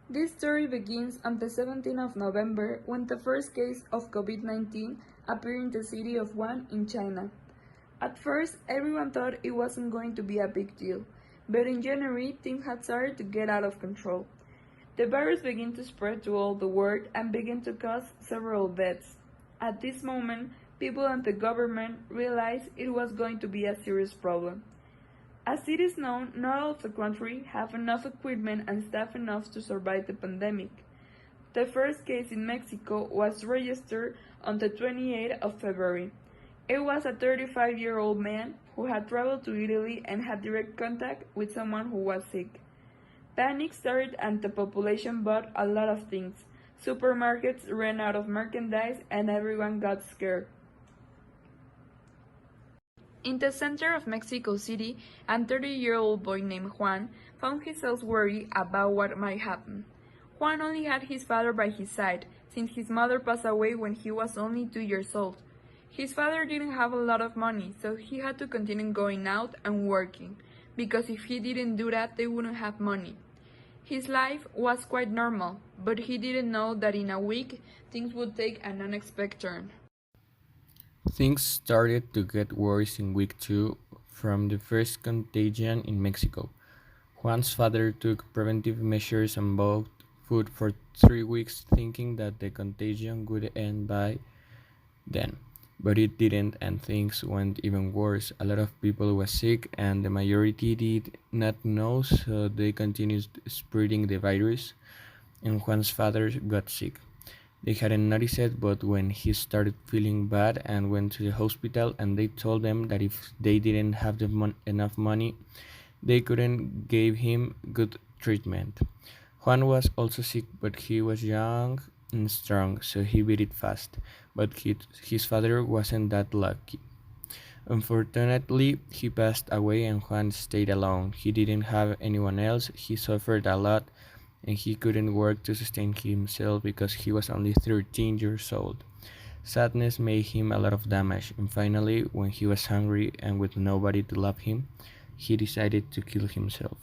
This story begins on the 17th of November when the first case of COVID-19 appeared in the city of Wuhan in China. At first, everyone thought it wasn't going to be a big deal, but in January, things had started to get out of control. The virus began to spread to all the world and began to cause several deaths. At this moment, people and the government realized it was going to be a serious problem. As it is known, not all of the country have enough equipment and staff enough to survive the pandemic. The first case in Mexico was registered on the 28th of February. It was a 35-year-old man who had traveled to Italy and had direct contact with someone who was sick. Panic started and the population bought a lot of things. Supermarkets ran out of merchandise and everyone got scared. In the center of Mexico City, a 30-year-old boy named Juan found himself worried about what might happen. Juan only had his father by his side, since his mother passed away when he was only 2 years old. His father didn't have a lot of money, so he had to continue going out and working, because if he didn't do that, they wouldn't have money. His life was quite normal, but he didn't know that in a week, things would take an unexpected turn. Things started to get worse in week 2 from the first contagion in Mexico. Juan's father took preventive measures and bought food for 3 weeks, thinking that the contagion would end by then. But it didn't, and things went even worse. A lot of people were sick, and the majority did not know, so they continued spreading the virus, and Juan's father got sick. They hadn't noticed it, but when he started feeling bad and went to the hospital, and they told them that if they didn't have enough money, they couldn't give him good treatment. Juan was also sick, but he was young and strong, so he beat it fast. But his father wasn't that lucky. Unfortunately, he passed away and Juan stayed alone. He didn't have anyone else, he suffered a lot, and he couldn't work to sustain himself because he was only 13 years old. Sadness made him a lot of damage, and finally, when he was hungry and with nobody to love him, he decided to kill himself.